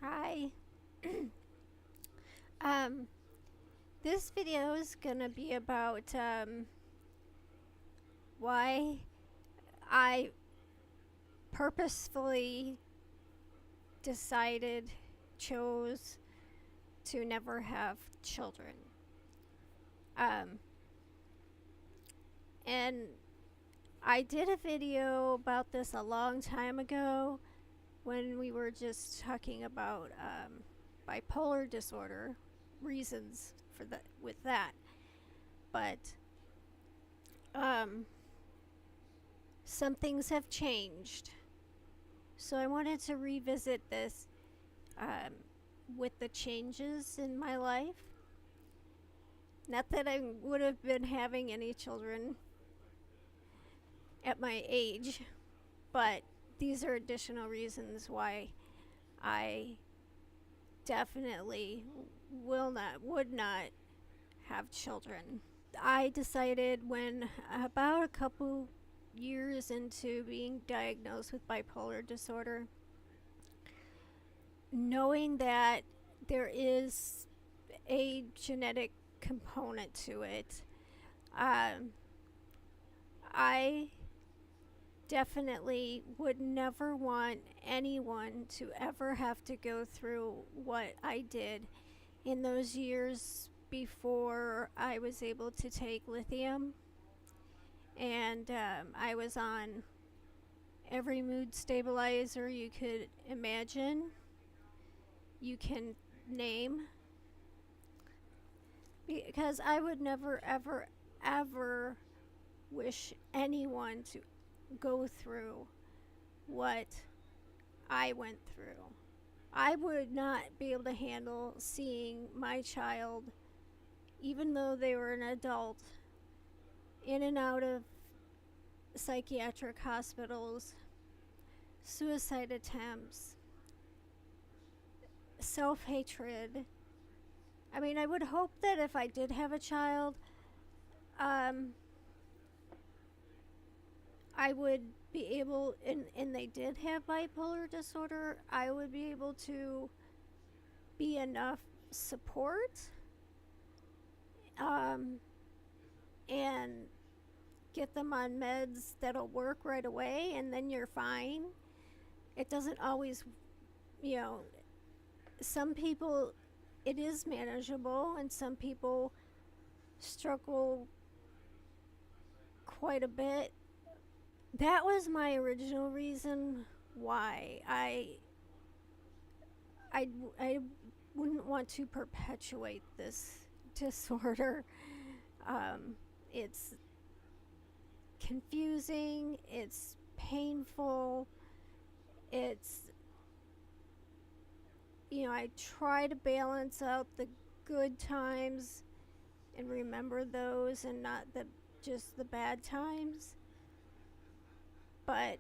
Hi. um, this video is gonna be about why I purposefully decided, chose to never have children. Um, and I did a video about this a long time ago when we were just talking about bipolar disorder, reasons for that with that. But um, some things have changed. So I wanted to revisit this um, with the changes in my life. Not that I would have been having any children at my age, but these are additional reasons why I definitely would not have children. I decided when about a couple years into being diagnosed with bipolar disorder, knowing that there is a genetic component to it, um, I definitely would never want anyone to ever have to go through what I did in those years before I was able to take lithium. And I was on every mood stabilizer you could imagine, you can name, because I would never, ever, ever wish anyone to go through what I went through. I would not be able to handle seeing my child, even though they were an adult, in and out of psychiatric hospitals, suicide attempts, self-hatred. I mean, I would hope that if I did have a child, I would be able, and they did have bipolar disorder, I would be able to be enough support and get them on meds that'll work right away, and then you're fine. It doesn't always, you know, some people it is manageable, and some people struggle quite a bit. That was my original reason why I wouldn't want to perpetuate this disorder. It's confusing, it's painful, it's, I try to balance out the good times and remember those and not just the bad times. But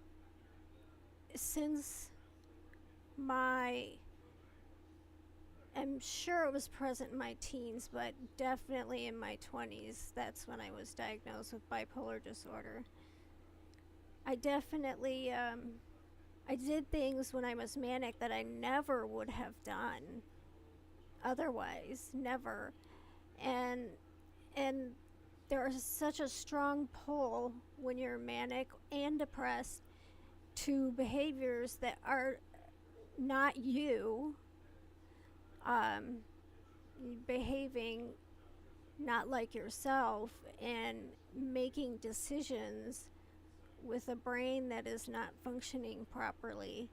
since I'm sure it was present in my teens, but definitely in my 20s, that's when I was diagnosed with bipolar disorder. I definitely, I did things when I was manic that I never would have done otherwise, never. And, and there is such a strong pull when you're manic and depressed to behaviors that are not you, behaving not like yourself and making decisions with a brain that is not functioning properly.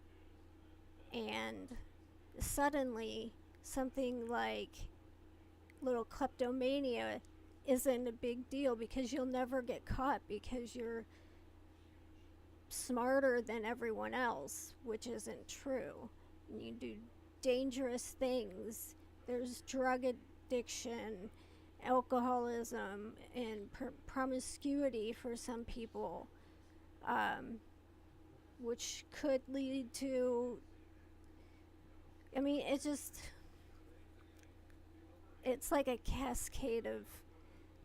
And suddenly something like little kleptomania isn't a big deal because you'll never get caught because you're smarter than everyone else, which isn't true. You do dangerous things. There's drug addiction, alcoholism, and promiscuity for some people, which could lead to, it's like a cascade of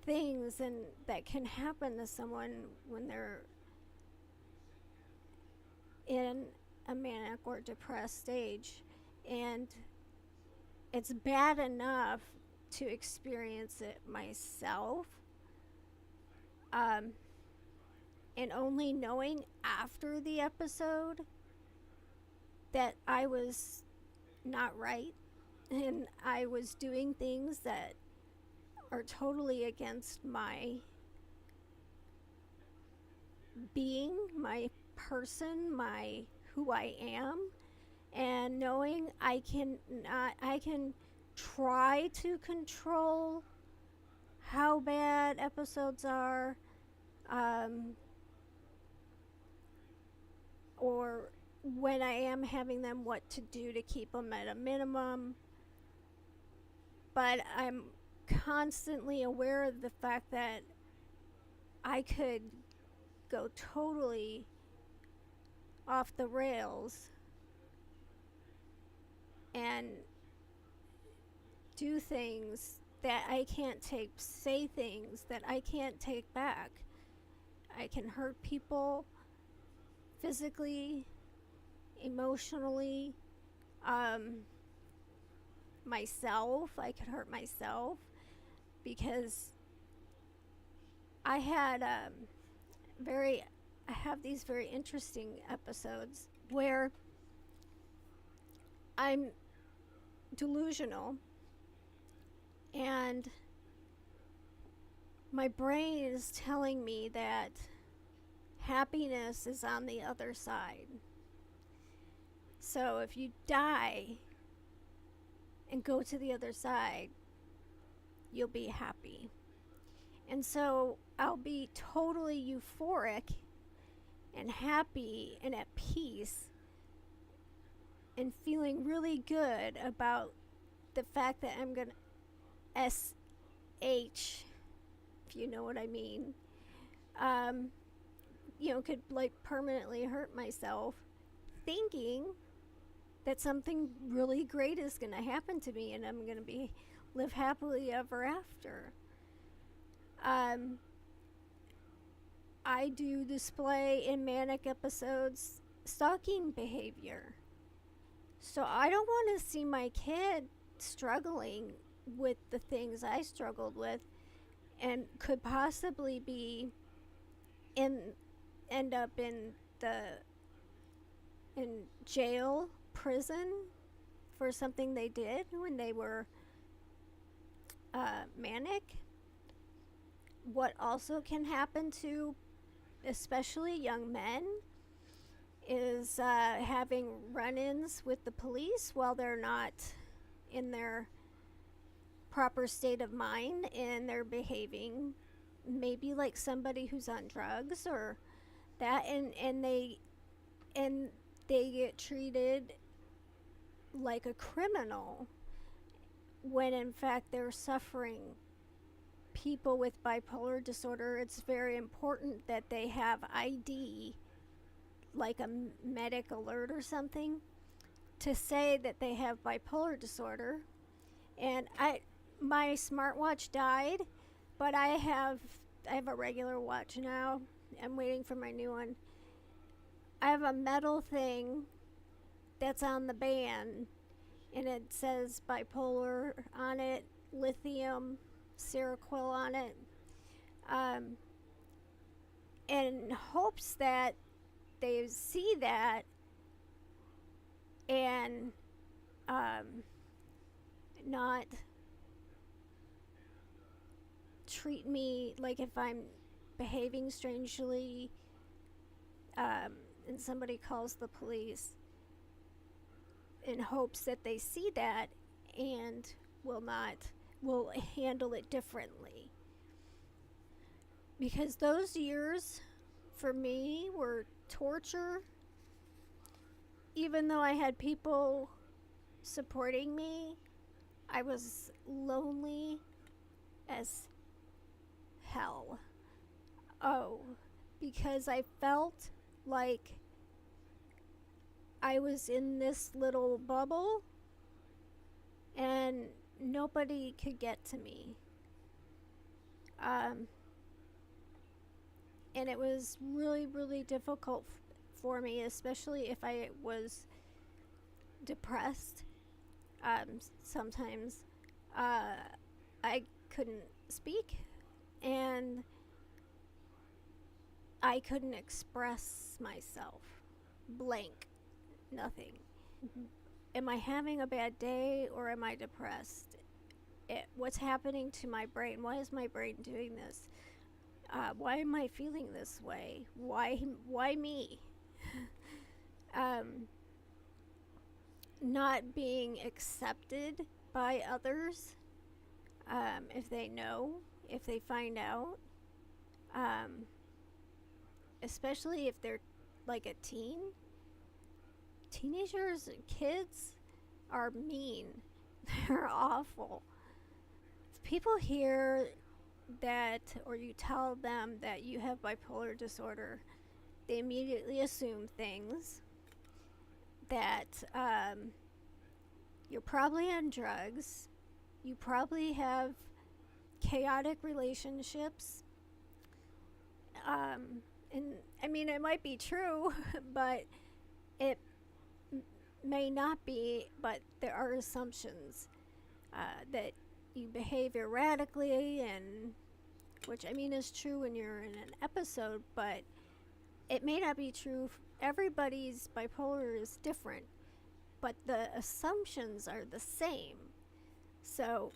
things and that can happen to someone when they're in a manic or depressed stage. And it's bad enough to experience it myself. Um, and only knowing after the episode that I was not right and I was doing things that are totally against my being, my person, my who I am, and knowing I can try to control how bad episodes are, um, or when I am having them, what to do to keep them at a minimum. But I'm constantly aware of the fact that I could go totally off the rails and do things that I can't take, say things that I can't take back. I can hurt people physically, emotionally, um, myself. I could hurt myself because I had I have these very interesting episodes where I'm delusional and my brain is telling me that happiness is on the other side. So if you die and go to the other side, you'll be happy. And so I'll be totally euphoric and happy and at peace and feeling really good about the fact that I'm going to SH, if you know what I mean, could like permanently hurt myself thinking that something really great is going to happen to me and I'm going to live happily ever after. I do display in manic episodes stalking behavior. So I don't want to see my kid struggling with the things I struggled with and could possibly end up in jail, prison for something they did when they were manic. What also can happen to especially young men is having run-ins with the police while they're not in their proper state of mind and they're behaving maybe like somebody who's on drugs or that, and they get treated like a criminal when in fact they're suffering. People with bipolar disorder, it's very important that they have ID, like a medic alert or something, to say that they have bipolar disorder. And my smartwatch died, but I have a regular watch now. I'm waiting for my new one. I have a metal thing that's on the band, and it says bipolar on it, lithium, Seroquel on it, in hopes that they see that and not treat me like if I'm behaving strangely and somebody calls the police, in hopes that they see that and will handle it differently. Because those years for me were torture. Even though I had people supporting me, I was lonely as hell. Oh, because I felt like I was in this little bubble and nobody could get to me. And it was really, really difficult for me, especially if I was depressed Sometimes I couldn't speak, and I couldn't express myself. Blank. Nothing. Am I having a bad day or am I depressed? What's happening to my brain? Why is my brain doing this? Why am I feeling this way? Why me? um, Not being accepted by others, if they know, if they find out, um, especially if they're like a teen. Teenagers, kids are mean. They're awful. If people hear that, or you tell them that you have bipolar disorder, they immediately assume things that you're probably on drugs, you probably have chaotic relationships. And I mean, it might be true, but it may not be, but there are assumptions that you behave erratically, and which I mean is true when you're in an episode, but it may not be true. Everybody's bipolar is different, but the assumptions are the same. So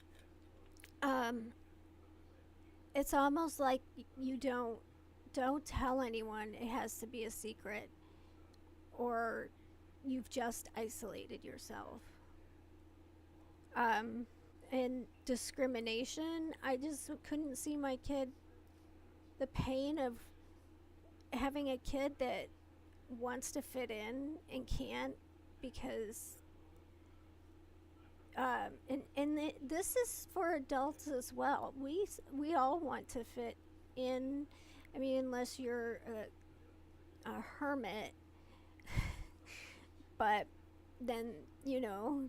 it's almost like you don't tell anyone. It has to be a secret, or you've just isolated yourself. And discrimination, I just couldn't see my kid, the pain of having a kid that wants to fit in and can't because this is for adults as well. We all want to fit in. I mean, unless you're a hermit, but then,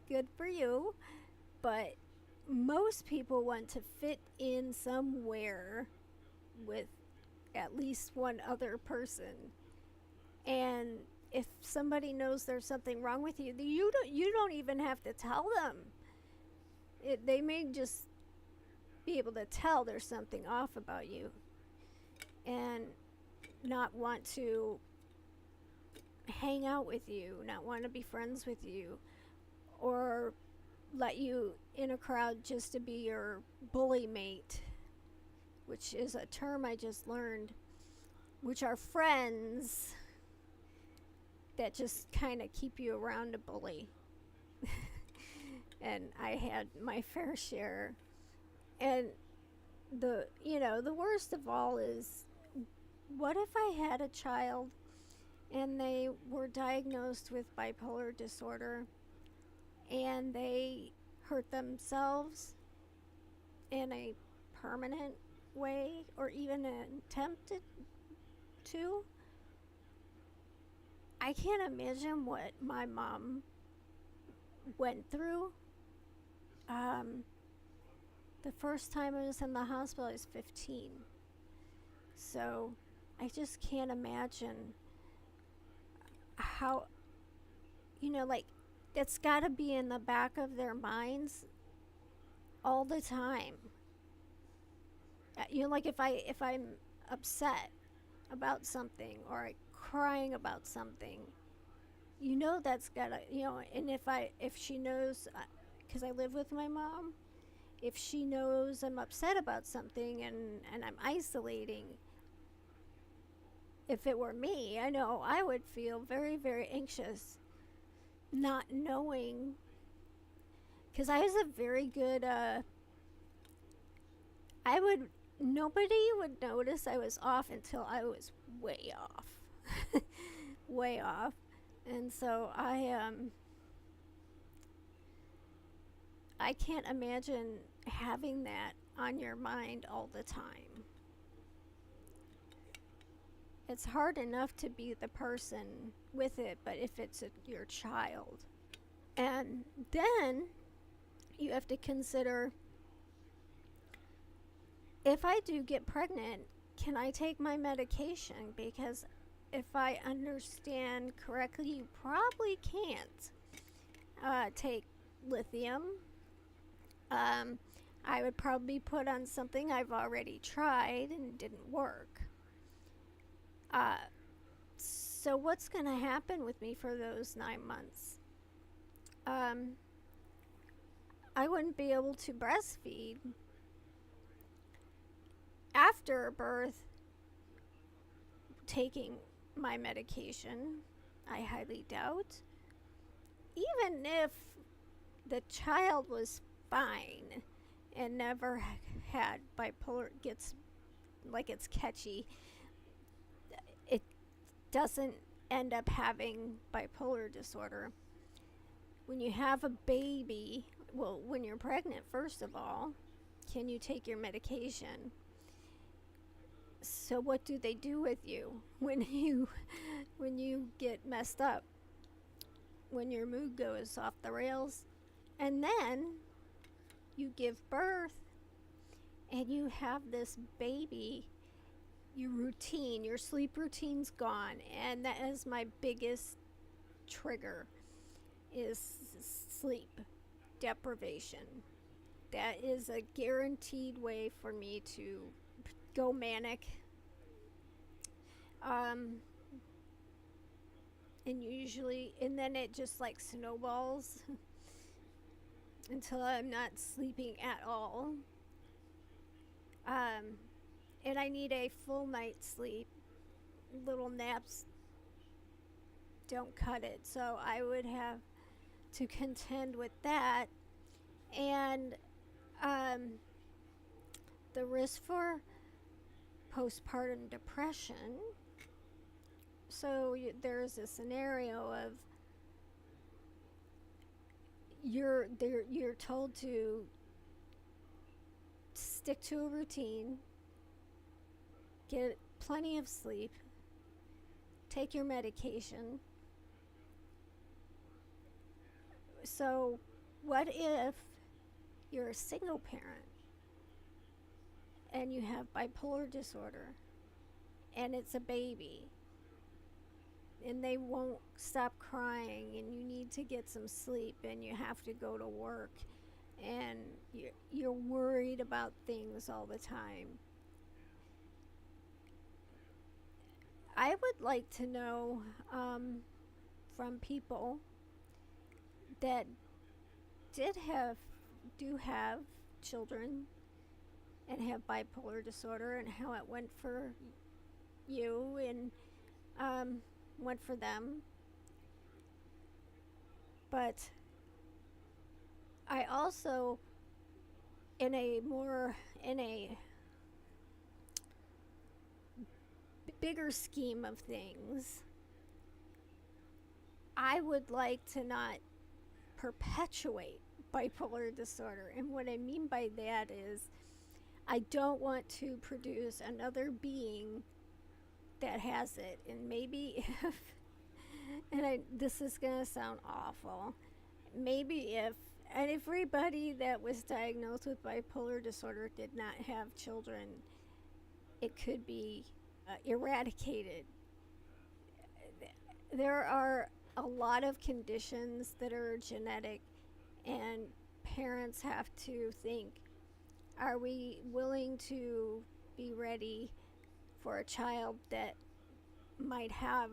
good for you. But most people want to fit in somewhere with at least one other person. And if somebody knows there's something wrong with you, you don't even have to tell them. They may just be able to tell there's something off about you and not want to hang out with you, not want to be friends with you, or let you in a crowd just to be your bully mate, which is a term I just learned, which are friends that just kind of keep you around to bully. And I had my fair share. And the worst of all is, what if I had a child and they were diagnosed with bipolar disorder and they hurt themselves in a permanent way, or even attempted to? I can't imagine what my mom went through. The first time I was in the hospital, I was 15. So I just can't imagine how, like, that's got to be in the back of their minds all the time. Like if I'm upset about something, or I'm crying about something, that's gotta, and if she knows, because I live with my mom, if she knows I'm upset about something and I'm isolating, if it were me, I know I would feel very, very anxious, not knowing, because I was a very good, nobody would notice I was off until I was way off. Way off. And so I can't imagine having that on your mind all the time. It's hard enough to be the person with it, but if it's your child. And then you have to consider, if I do get pregnant, can I take my medication? Because if I understand correctly, you probably can't take lithium. Um, I would probably put on something I've already tried and didn't work. Uh, so, what's going to happen with me for those 9 months? Um, I wouldn't be able to breastfeed after birth taking my medication. I highly doubt. Even if the child was fine and never had bipolar, gets like it's catchy, it doesn't end up having bipolar disorder. When you have a baby, well, when you're pregnant, first of all, can you take your medication? So what do they do with you when you get messed up? When your mood goes off the rails, and then you give birth and you have this baby, your sleep routine's gone, and that is my biggest trigger is sleep deprivation. That is a guaranteed way for me to go manic. Um, and then it just like snowballs until I'm not sleeping at all. Um, and I need a full night's sleep. Little naps don't cut it. So I would have to contend with that. And the risk for postpartum depression. So there's a scenario of you're told to stick to a routine, get plenty of sleep, take your medication. So what if you're a single parent and you have bipolar disorder and it's a baby and they won't stop crying and you need to get some sleep and you have to go to work and you're worried about things all the time? I would like to know from people that do have children and have bipolar disorder and how it went for you and went for them. But I also, in a bigger scheme of things, I would like to not perpetuate bipolar disorder. And what I mean by that is I don't want to produce another being that has it. And maybe if, this is going to sound awful, maybe if everybody that was diagnosed with bipolar disorder did not have children, it could be eradicated. There are a lot of conditions that are genetic, and parents have to think, are we willing to be ready for a child that might have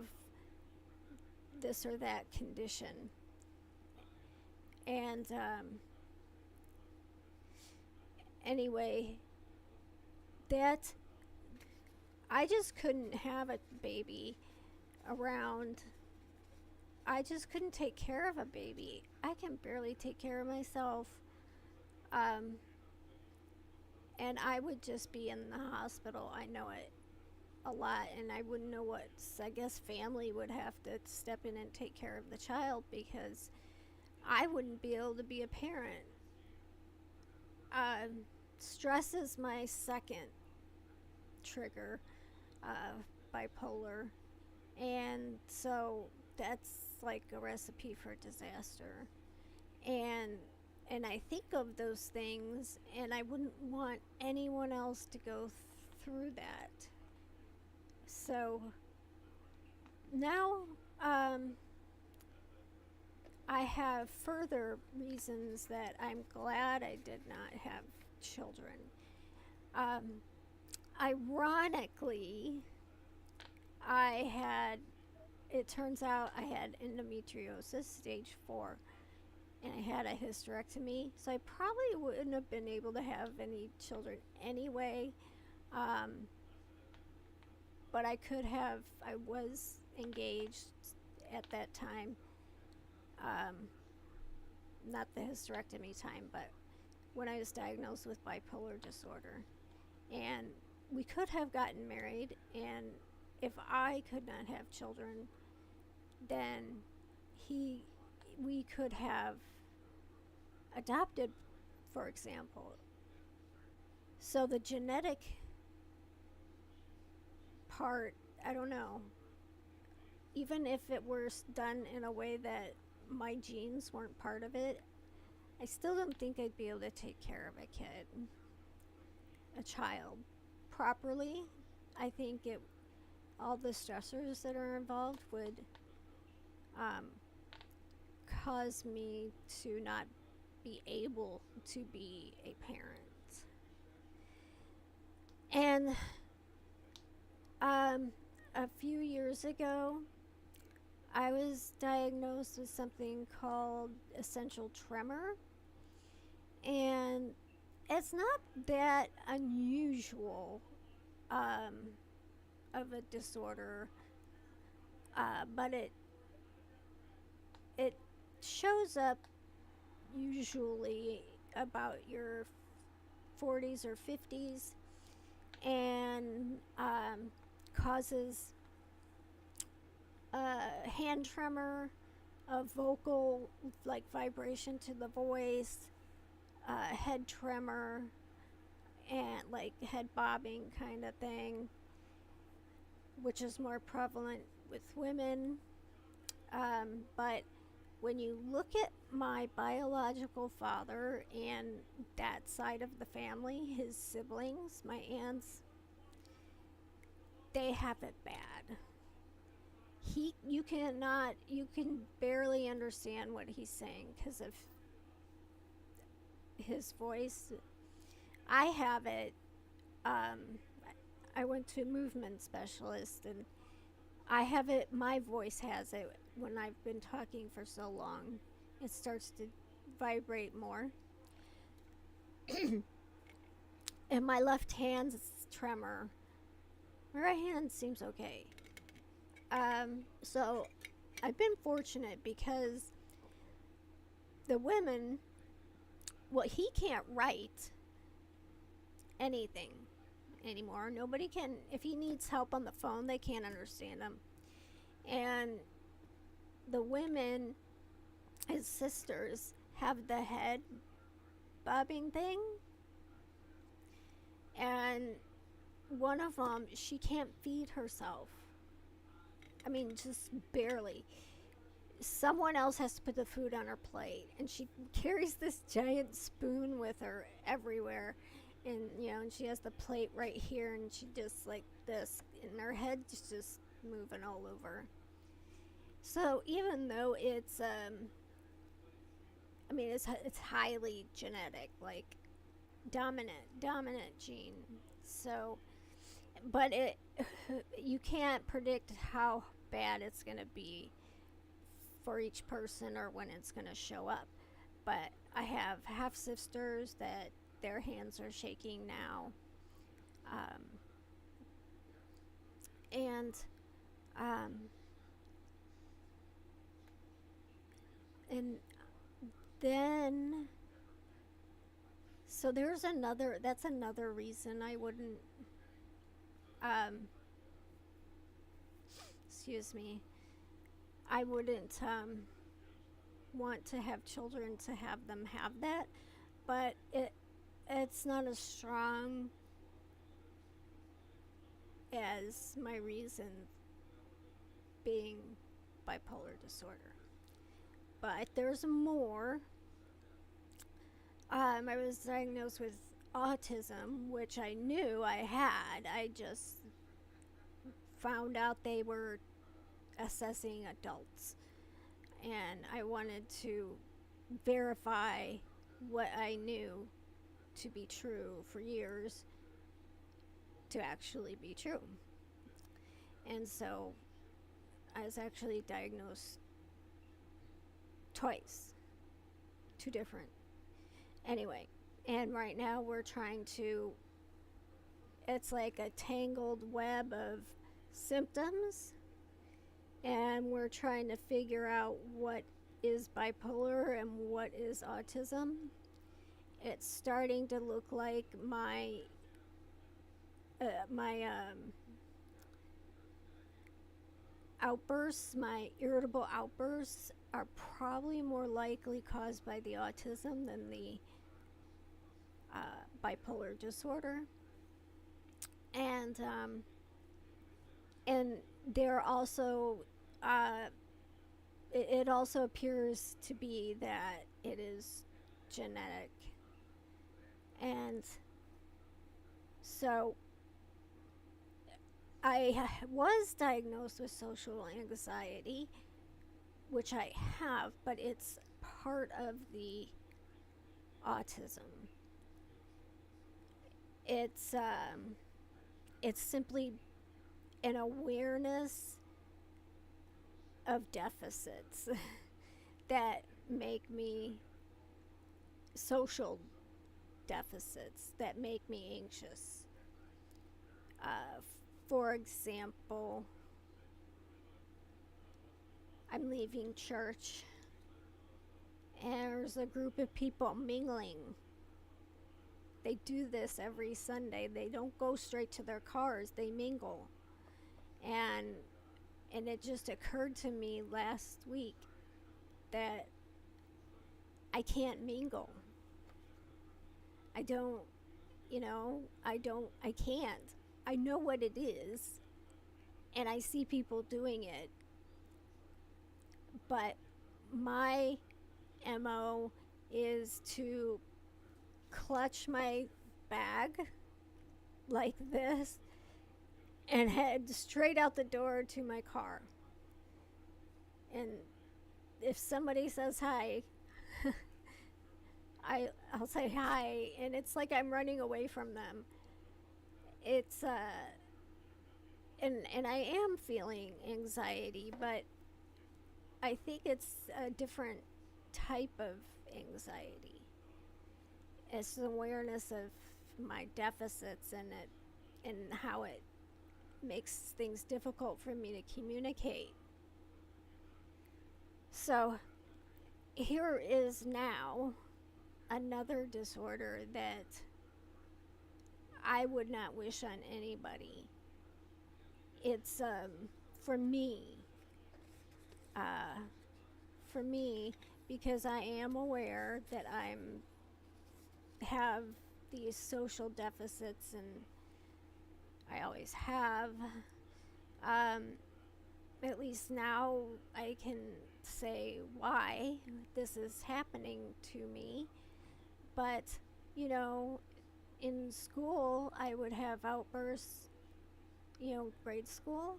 this or that condition? And anyway, that I just couldn't have a baby around. I just couldn't take care of a baby. I can barely take care of myself. And I would just be in the hospital. I know it a lot, and I wouldn't know what. I guess family would have to step in and take care of the child because I wouldn't be able to be a parent. Stress is my second trigger, bipolar, and so that's like a recipe for disaster. And I think of those things, and I wouldn't want anyone else to go through that. So now I have further reasons that I'm glad I did not have children. Um, Ironically, I had, it turns out I had endometriosis stage 4, and I had a hysterectomy, so I probably wouldn't have been able to have any children anyway. Um, but I could have, I was engaged at that time. Um, not the hysterectomy time, but when I was diagnosed with bipolar disorder. And we could have gotten married, and if I could not have children, then he we could have adopted, for example. So the genetic part, I don't know. Even if it were done in a way that my genes weren't part of it, I still don't think I'd be able to take care of a kid, a child, properly. I think it all the stressors that are involved would um, cause me to not be able to be a parent. And a few years ago, I was diagnosed with something called essential tremor, and it's not that unusual um, of a disorder, but it shows up usually about your 40s or 50s, and causes hand tremor, a vocal like vibration to the voice, head tremor, and like head bobbing kind of thing, which is more prevalent with women. But when you look at my biological father and that side of the family, his siblings, my aunts, they have it bad. You can barely understand what he's saying because of his voice. I have it. Um, I went to a movement specialist, and I have it. My voice has it when I've been talking for so long. It starts to vibrate more. And my left hand's tremor. My right hand seems okay. So I've been fortunate because the women, well, he can't write anything anymore. Nobody can, if he needs help on the phone, they can't understand him. And the women, his sisters, have the head bobbing thing. And one of them, she can't feed herself. I mean, just barely. Someone else has to put the food on her plate, and she carries this giant spoon with her everywhere. And and she has the plate right here, and she just like this, and her head's just moving all over. So even though it's I mean, it's highly genetic, like dominant gene. So, but it you can't predict how bad it's going to be for each person or when it's going to show up. But I have half sisters that their hands are shaking now, um, and um, and then so there's another that's another reason I wouldn't um, excuse me, I wouldn't want to have children to have them have that, but it's not as strong as my reason being bipolar disorder. But there's more. I was diagnosed with autism, which I knew I had. I just found out they were assessing adults. and I wanted to verify what I knew to be true for years to actually be true. And so I was actually diagnosed twice, two different. Anyway, and right now we're trying to, it's like a tangled web of symptoms, and we're trying to figure out what is bipolar and what is autism. It's starting to look like my outbursts, my irritable outbursts, are probably more likely caused by the autism than the bipolar disorder. And there also it also appears to be that it is genetic. And so I was diagnosed with social anxiety, which I have, but it's part of the autism. It's simply an awareness of deficits that make me social deficits that make me anxious. For example, I'm leaving church and there's a group of people mingling. They do this every Sunday. They don't go straight to their cars, they mingle. And it just occurred to me last week that I can't mingle. I don't, I can't. I know what it is, and I see people doing it, but my MO is to clutch my bag like this and head straight out the door to my car. And if somebody says hi, I'll say hi, and it's like I'm running away from them. It's and I am feeling anxiety, but I think it's a different type of anxiety. It's an awareness of my deficits and how it makes things difficult for me to communicate. So here is now another disorder that I would not wish on anybody. It's for me, because I am aware that I'm have these social deficits, and I always have. At least now I can say why this is happening to me. But, in school I would have outbursts, grade school.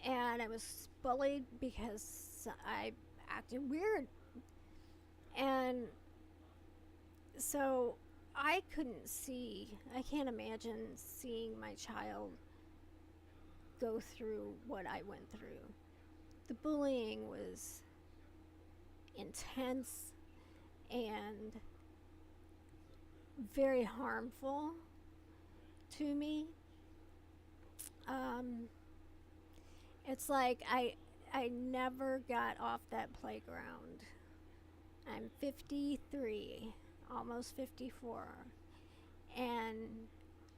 And I was bullied because I acted weird. And so I can't imagine seeing my child go through what I went through. The bullying was intense and very harmful to me. It's like I never got off that playground. I'm 53, almost 54, and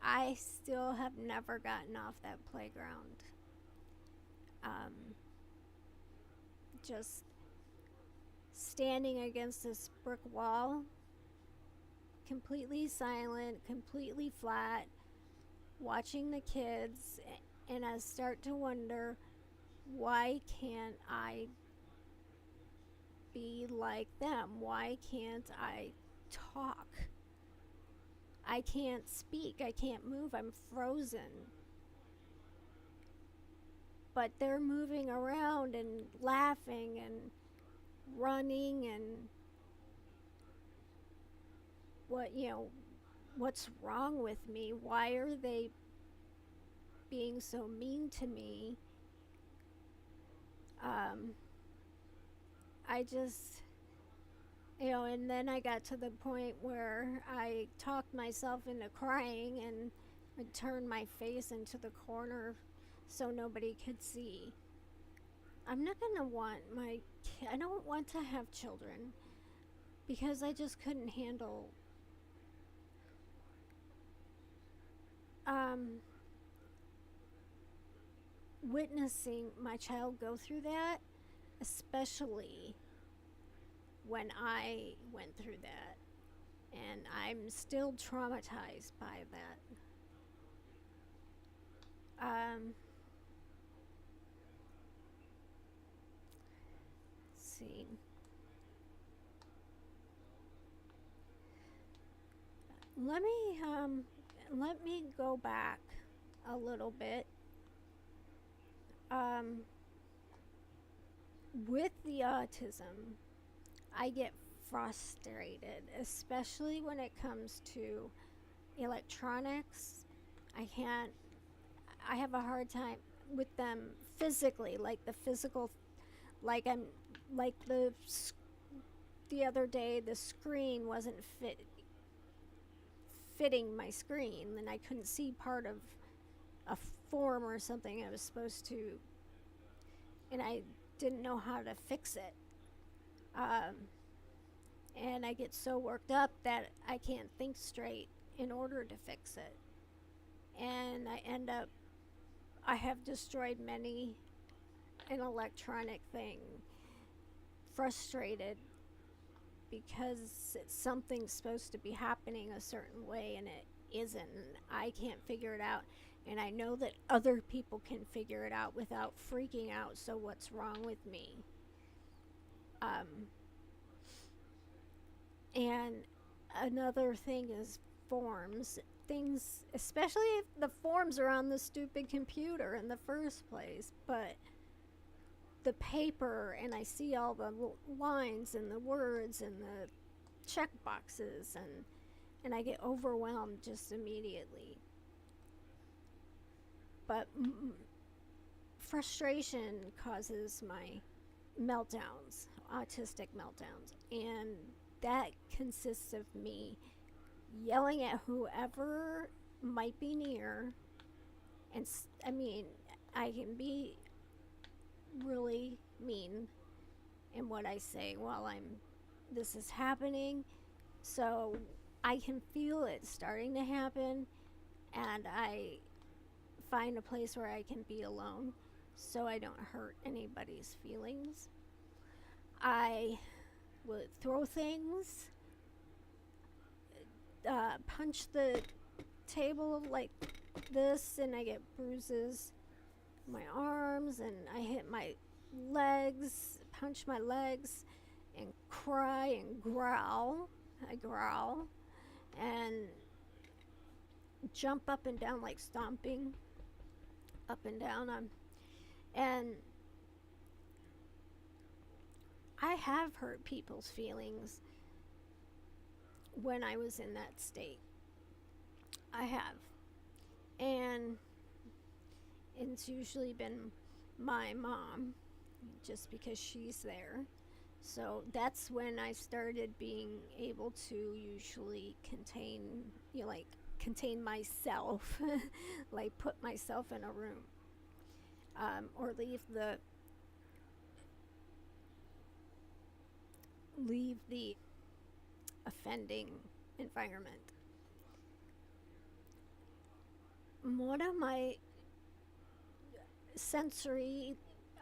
I still have never gotten off that playground. Just standing against this brick wall, completely silent, completely flat, watching the kids, and I start to wonder, why can't I be like them? Why can't I talk? I can't speak. I can't move. I'm frozen. but they're moving around and laughing and running and what's wrong with me? Why are they being so mean to me? Um, I just, and then I got to the point where I talked myself into crying and I turned my face into the corner so nobody could see. I'm not gonna want I don't want to have children because I just couldn't handle um, witnessing my child go through that, especially when I went through that. And I'm still traumatized by that. Let's see. Let me let me go back a little bit. Um, with the autism, I get frustrated, especially when it comes to electronics. I can't. I have a hard time with them physically, like the physical, like I'm, like the other day the screen wasn't fitting my screen, and I couldn't see part of a form or something I was supposed to, and I didn't know how to fix it. Um, and I get so worked up that I can't think straight in order to fix it. And I have destroyed many an electronic thing, frustrated because something's supposed to be happening a certain way and it isn't. And I can't figure it out. And I know that other people can figure it out without freaking out. So, what's wrong with me? Um, and another thing is forms. Things, especially if the forms are on the stupid computer in the first place, but the paper and I see all the lines and the words and the check boxes and I get overwhelmed just immediately. But frustration causes my meltdowns, autistic meltdowns, and that consists of me yelling at whoever might be near. And I mean, I can be really mean in what I say while this is happening. So I can feel it starting to happen, and I find a place where I can be alone so I don't hurt anybody's feelings. I would throw things, punch the table like this, and I get bruises my arms, and I hit my legs, punch my legs, and cry and growl. I growl and jump up and down like stomping up and down. And I have hurt people's feelings when I was in that state. I have. And it's usually been my mom, just because she's there. So that's when I started being able to usually contain myself, like put myself in a room, or leave the offending environment. One of my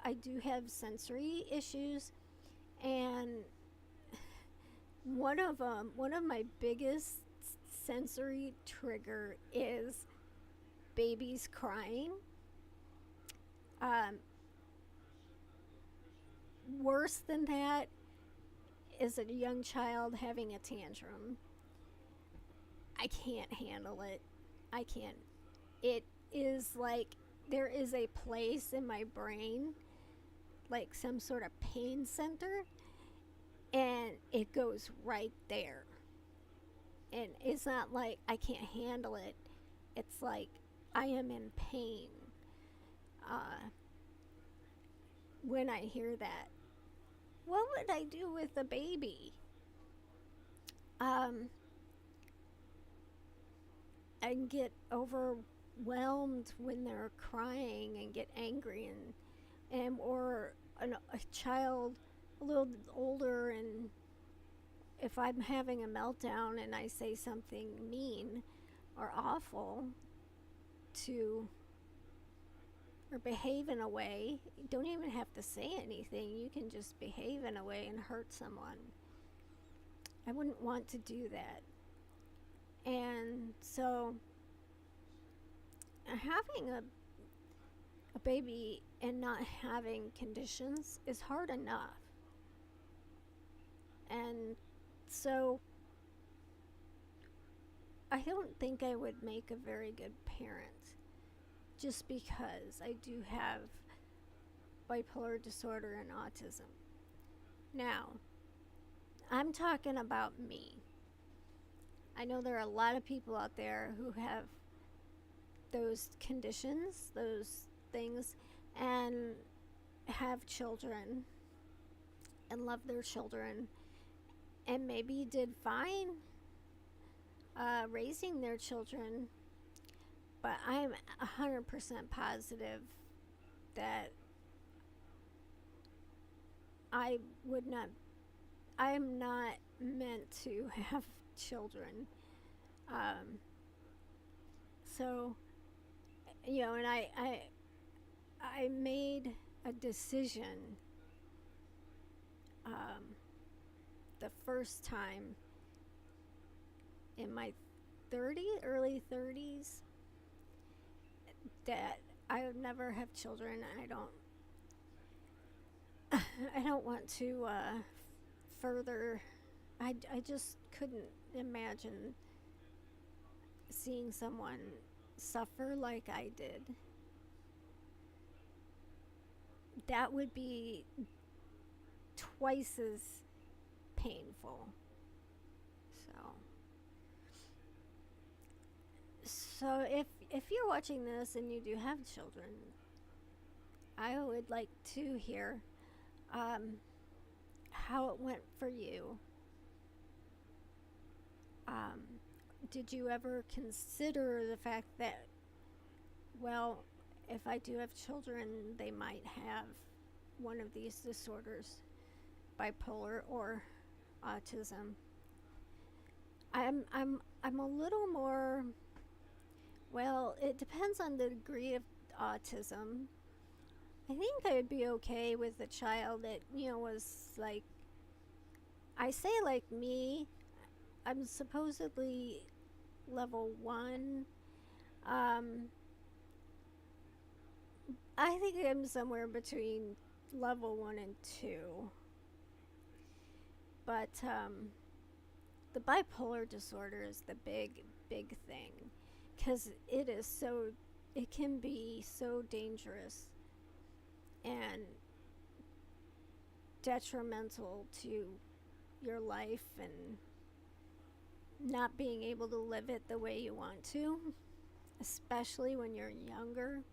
I do have sensory issues, and one of my biggest sensory trigger is babies crying. Um, Worse than that is a young child having a tantrum. I can't handle it. I can't. It is like there is a place in my brain, like some sort of pain center, and it goes right there. And it's not like I can't handle it, it's like I am in pain uh, when I hear that. What would I do with a baby? Um, I get overwhelmed when they're crying and get angry and or a child a little older, and if I'm having a meltdown and I say something mean or awful to or behave in a way, you don't even have to say anything. You can just behave in a way and hurt someone. I wouldn't want to do that. And so having a baby and not having conditions is hard enough. And so I don't think I would make a very good parent just because I do have bipolar disorder and autism. Now, I'm talking about me. I know there are a lot of people out there who have those conditions, those things, and have children and love their children and maybe did fine raising their children, but I'm 100% positive that I would not, I am not meant to have children. So, and I made a decision the first time in my early 30s, that I would never have children. I don't want to further. I just couldn't imagine seeing someone suffer like I did. That would be twice as painful. So if you're watching this and you do have children, I would like to hear how it went for you. Did you ever consider the fact that, well, if I do have children, they might have one of these disorders, bipolar or autism? I'm a little more, well, it depends on the degree of autism. I think I would be okay with a child that, was like, I say like me, I'm supposedly level 1. I think I'm somewhere between level 1 and 2. But the bipolar disorder is the big thing, because it can be so dangerous and detrimental to your life and not being able to live it the way you want to, especially when you're younger.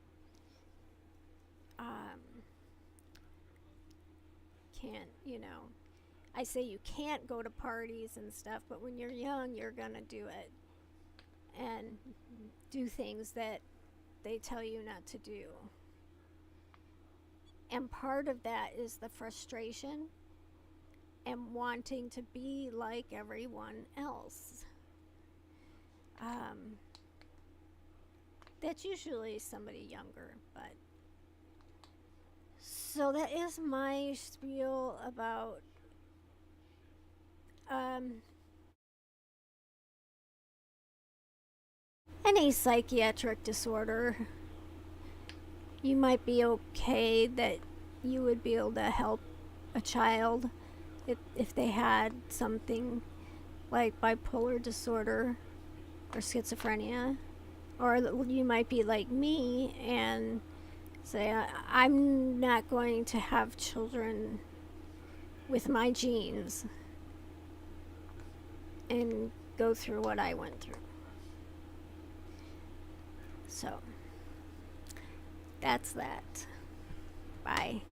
Can't, I say you can't go to parties and stuff, but when you're young, you're gonna do it and do things that they tell you not to do. And part of that is the frustration and wanting to be like everyone else. That's usually somebody younger, but so that is my spiel about any psychiatric disorder. You might be okay that you would be able to help a child if they had something like bipolar disorder or schizophrenia. Or you might be like me and say, I'm not going to have children with my genes and go through what I went through. So that's that. Bye.